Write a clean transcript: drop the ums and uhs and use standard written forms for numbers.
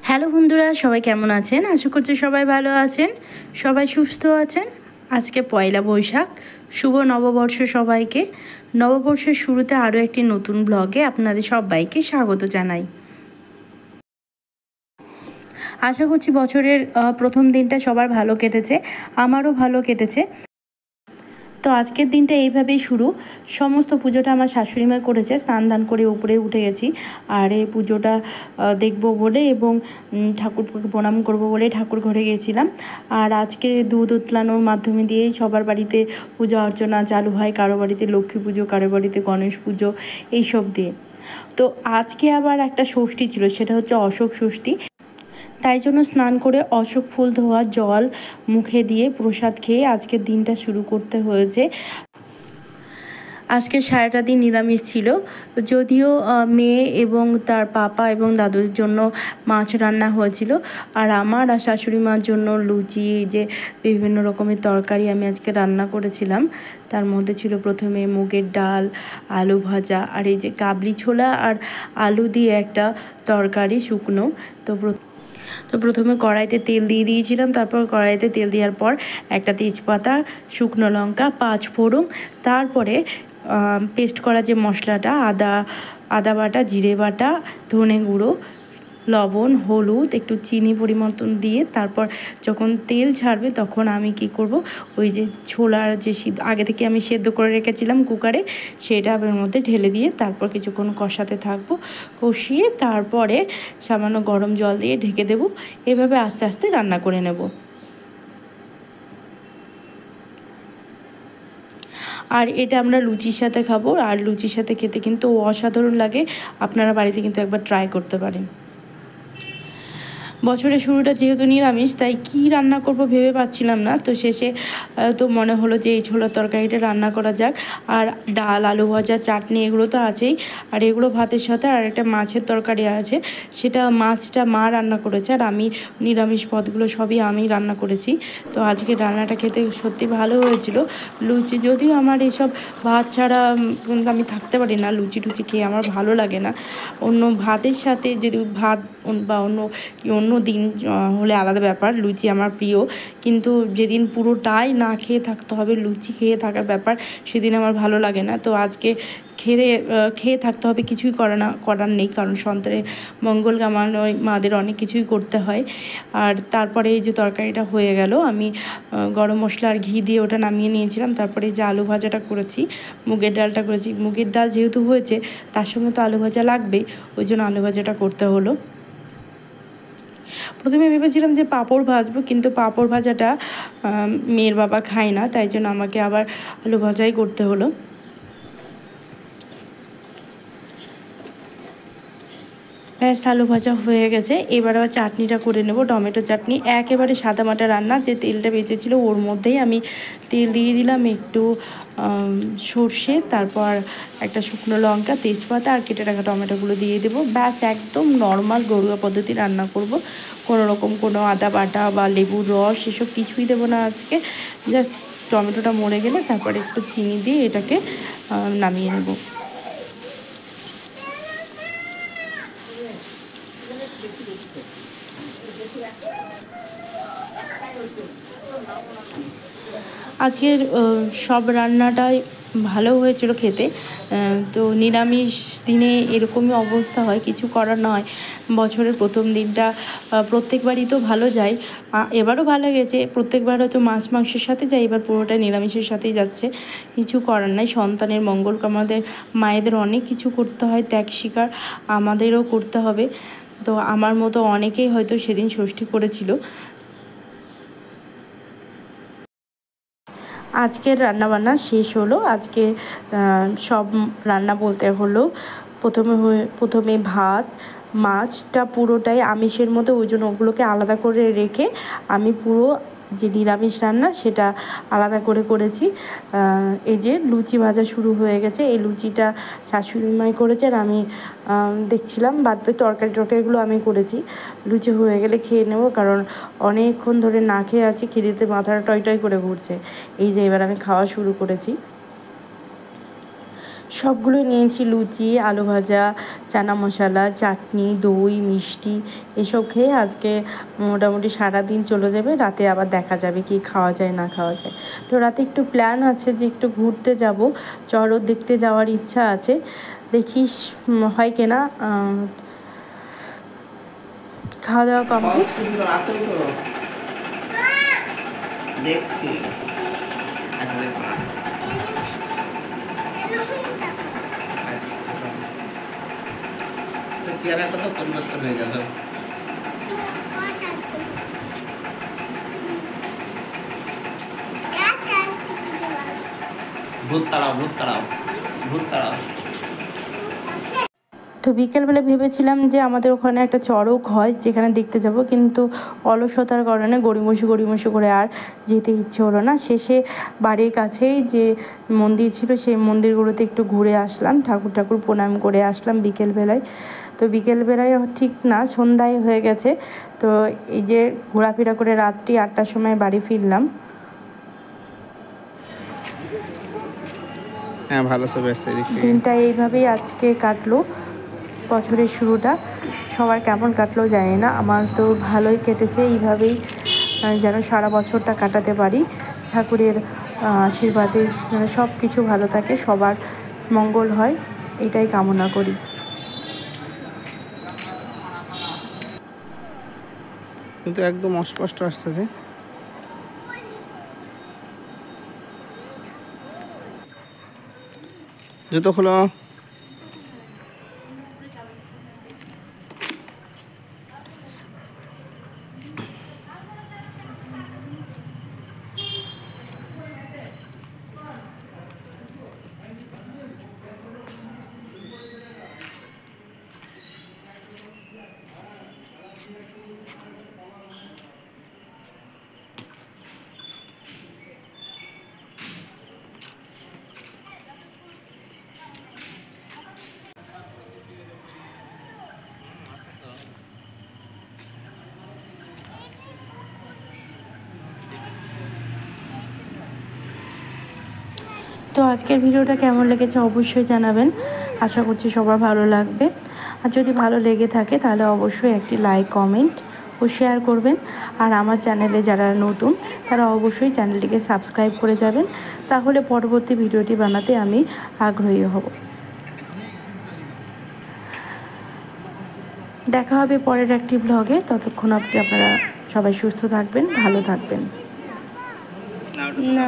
Hello বন্ধুরা, সবাই কেমন আছেন? আশা করছি সবাই ভালো আছেন, সবাই সুস্থ আছেন। আজকে পয়লা বৈশাখ, শুভ নববর্ষ সবাইকে। নববর্ষের শুরুতে আরও একটি নতুন ব্লগে আপনাদের সবাইকে স্বাগত জানাই। আশা করছি বছরের প্রথম দিনটা সবার ভালো কেটেছে, আমারও ভালো কেটেছে। তো আজকের দিনটা এইভাবেই শুরু। সমস্ত পুজোটা আমার শাশুড়িমা করেছে, স্নান দান করে উপরে উঠে গেছি। আর এই পুজোটা দেখবো বলে এবং ঠাকুরকে প্রণাম করব বলে ঠাকুর ঘরে গিয়েছিলাম। আর আজকে দুধ উতলানোর মাধ্যমে দিয়েই সবার বাড়িতে পূজা অর্চনা চালু হয়। কারো বাড়িতে লক্ষ্মী পুজো, কারো বাড়িতে গণেশ পুজো, এইসব দিয়ে। তো আজকে আবার একটা ষষ্ঠী ছিল, সেটা হচ্ছে অশোক ষষ্ঠী। তাই জন্য স্নান করে অশোক ফুল ধোয়া জল মুখে দিয়ে প্রসাদ খেয়ে আজকের দিনটা শুরু করতে হয়েছে। আজকে সারাটা দিন নিরামিষ ছিল, যদিও মেয়ে এবং তার পাপা এবং দাদুর জন্য মাছ রান্না হয়েছিল। আর আমার আর শাশুড়ি মার জন্য লুচি, যে বিভিন্ন রকমের তরকারি আমি আজকে রান্না করেছিলাম। তার মধ্যে ছিল প্রথমে মুগের ডাল, আলু ভাজা, আর এই যে কাবলি ছোলা আর আলু দিয়ে একটা তরকারি শুকনো। তো প্রথমে কড়াইতে তেল দিয়ে দিয়েছিলাম। তারপর কড়াইতে তেল দেওয়ার পর একটা তেজপাতা, শুকনো লঙ্কা, 5 ফোড়ন, তারপরে পেস্ট করা যে মশলাটা, আদা বাটা, জিরে বাটা, ধনে গুঁড়ো, লবণ, হলুদ, একটু চিনি পরিমতন দিয়ে তারপর যখন তেল ছাড়বে তখন আমি কি করব, ওই যে ছোলার যে আগে থেকে আমি সেদ্ধ করে রেখেছিলাম কুকারে, সেটা ওর মধ্যে ঢেলে দিয়ে তারপর কিছুক্ষণ কষাতে থাকবো। কষিয়ে তারপরে সামান্য গরম জল দিয়ে ঢেকে দেব। এভাবে আস্তে আস্তে রান্না করে নেব। আর এটা আমরা লুচির সাথে খাবো, আর লুচির সাথে খেতে কিন্তু অসাধারণ লাগে। আপনারা বাড়িতে কিন্তু একবার ট্রাই করতে পারেন। বছরের শুরুটা যেহেতু নিরামিষ, তাই কি রান্না করব ভেবে পাচ্ছিলাম না। তো শেষে তো মনে হলো যে এই ছোলার তরকারিটা রান্না করা যাক। আর ডাল, আলু ভাজা, চাটনি এগুলো তো আছেই। আর এগুলো ভাতের সাথে আর একটা মাছের তরকারি আছে, সেটা মাছটা মা রান্না করেছে, আর আমি নিরামিষ পদগুলো সবই আমি রান্না করেছি। তো আজকে রান্নাটা খেতে সত্যি ভালো হয়েছিল। লুচি, যদিও আমার এইসব ভাত ছাড়া আমি থাকতে পারি না, লুচি টুচি খেয়ে আমার ভালো লাগে না। অন্য ভাতের সাথে যদি ভাত বা অন্য দিন হলে আলাদা ব্যাপার, লুচি আমার প্রিয়। কিন্তু যেদিন পুরোটাই না খেয়ে থাকতে হবে, লুচি খেয়ে থাকার ব্যাপার, সেদিন আমার ভালো লাগে না। তো আজকে খেয়ে থাকতে হবে, কিছুই করার নেই, কারণ সন্তানের মঙ্গল কামনা মাদের অনেক কিছুই করতে হয়। আর তারপরে এই যে তরকারিটা হয়ে গেল, আমি গরম মশলা আর ঘি দিয়ে ওটা নামিয়ে নিয়েছিলাম। তারপরে যে আলু ভাজাটা করেছি, মুগের ডালটা করেছি, মুগের ডাল যেহেতু হয়েছে তার সঙ্গে তো আলু ভাজা লাগবেই, ওই জন্য আলু ভাজাটা করতে হলো। প্রথমে ভেবেছিলাম যে পাঁপড় ভাজবো, কিন্তু পাঁপড় ভাজাটা মেয়ের বাবা খায় না, তাই জন্য আমাকে আবার আলু ভাজাই করতে হলো। ব্যাস, আলু ভাজা হয়ে গেছে। এবার আবার চাটনিটা করে নেব, টমেটো চাটনি। একেবারে সাদামাটা রান্না। যে তেলটা বেঁচেছিল ওর মধ্যেই আমি তেল দিয়ে দিলাম, একটু সর্ষে, তারপর একটা শুকনো লঙ্কা, তেজপাতা আর কেটে রাখা টমেটোগুলো দিয়ে দেবো। ব্যাস, একদম নর্মাল ঘরোয়া পদ্ধতি রান্না করব। কোনো রকম কোনো আদা বাটা বা লেবুর রস এসব কিছুই দেবো না আজকে। জাস্ট টমেটোটা মরে গেলে তারপরে একটু চিনি দিয়ে এটাকে নামিয়ে নেব। আজকের সব রান্নাটাই ভালো হয়েছিল খেতে। তো নিরামিষ দিনে এরকমই অবস্থা হয়, কিছু করার নয়। বছরের প্রথম দিনটা প্রত্যেকবারই তো ভালো যায়, এবারও ভালো গেছে। প্রত্যেকবার হয়তো মাছ মাংসের সাথে যায়, এবার পুরোটা নিরামিষের সাথেই যাচ্ছে। কিছু করার নাই, সন্তানের মঙ্গল কামনাদের মায়েদের অনেক কিছু করতে হয়, ত্যাগ স্বীকার আমাদেরও করতে হবে। তো আমার মতো অনেকেই হয়তো সেদিন ষষ্ঠী করেছিল। আজকের রান্নাবান্না শেষ হলো। আজকে সব রান্না বলতে হলো, প্রথমে ভাত, মাছটা পুরোটাই আমিষের মধ্যে, ওই জন্য ওগুলোকে আলাদা করে রেখে আমি পুরো যে নিরামিষ রান্না সেটা আলাদা করে করেছি। এই যে লুচি ভাজা শুরু হয়ে গেছে, এই লুচিটা শাশুড়ি মাই করেছে, আর আমি দেখছিলাম। বাদ বাকি তরকারিগুলো আমি করেছি। লুচি হয়ে গেলে খেয়ে নেব, কারণ অনেকক্ষণ ধরে না খেয়ে আছি, খিদেতে মাথাটা টই টই করে ঘুরছে। এই যে এবার আমি খাওয়া শুরু করেছি। সবগুলো নিয়েছি, লুচি, আলু ভাজা, চানা মশলা, চাটনি, দই, মিষ্টি এসব খেয়ে আজকে মোটামুটি সারাদিন চলে যাবে। রাতে আবার দেখা যাবে কি খাওয়া যায় না খাওয়া যায়। তো রাতে একটু প্ল্যান আছে যে একটু ঘুরতে যাব, চড়ক দেখতে যাওয়ার ইচ্ছা আছে, দেখিস হয় কিনা। খাওয়া দাওয়া কমপ্লিট। দেখছি চেহারাটা তো পরিবর্তন হয়ে গেল। ভূত তাড়াও, ভূত তাড়াও, ভূত তাড়াও। তো বিকেলবেলা ভেবেছিলাম যে আমাদের ওখানে একটা চড়ক হয় যেখানে দেখতে যাব, কিন্তু অলসতার কারণে গড়িমসি করে আর যেতে ইচ্ছে হলো না। শেষে বাড়ির কাছেই যে মন্দির ছিল সেই মন্দিরগুলোতে একটু ঘুরে আসলাম, ঠাকুর প্রণাম করে আসলাম বিকেলবেলায়। তো বিকেলবেলায় ঠিক না, সন্ধ্যায় হয়ে গেছে। তো এই যে ঘোরাফেরা করে রাত্রি 8টার সময় বাড়ি ফিরলাম। হ্যাঁ, ভালো ছবি আসছে। দিনটা এইভাবেই আজকে কাটলো, বছরের শুরুটা। সবার কেমন কাটলো জানি না, আমার তো ভালোই কেটেছে। এইভাবেই যেন সারা বছরটা কাটাতে পারি, ঠাকুরের আশীর্বাদে যেন সব কিছু ভালো থাকে, সবার মঙ্গল হয়, এটাই কামনা করি। কিন্তু একদম অস্পষ্ট আসছে যে। জুতো খোলো। তো আজকের ভিডিওটা কেমন লেগেছে অবশ্যই জানাবেন, আশা করছি সবার ভালো লাগবে। আর যদি ভালো লেগে থাকে তাহলে অবশ্যই একটি লাইক, কমেন্ট ও শেয়ার করবেন। আর আমার চ্যানেলে যারা নতুন তারা অবশ্যই চ্যানেলটিকে সাবস্ক্রাইব করে যাবেন, তাহলে পরবর্তী ভিডিওটি বানাতে আমি আগ্রহী হব। দেখা হবে পরের একটি ব্লগে, ততক্ষণ আপনারা সবাই সুস্থ থাকবেন, ভালো থাকবেন। না।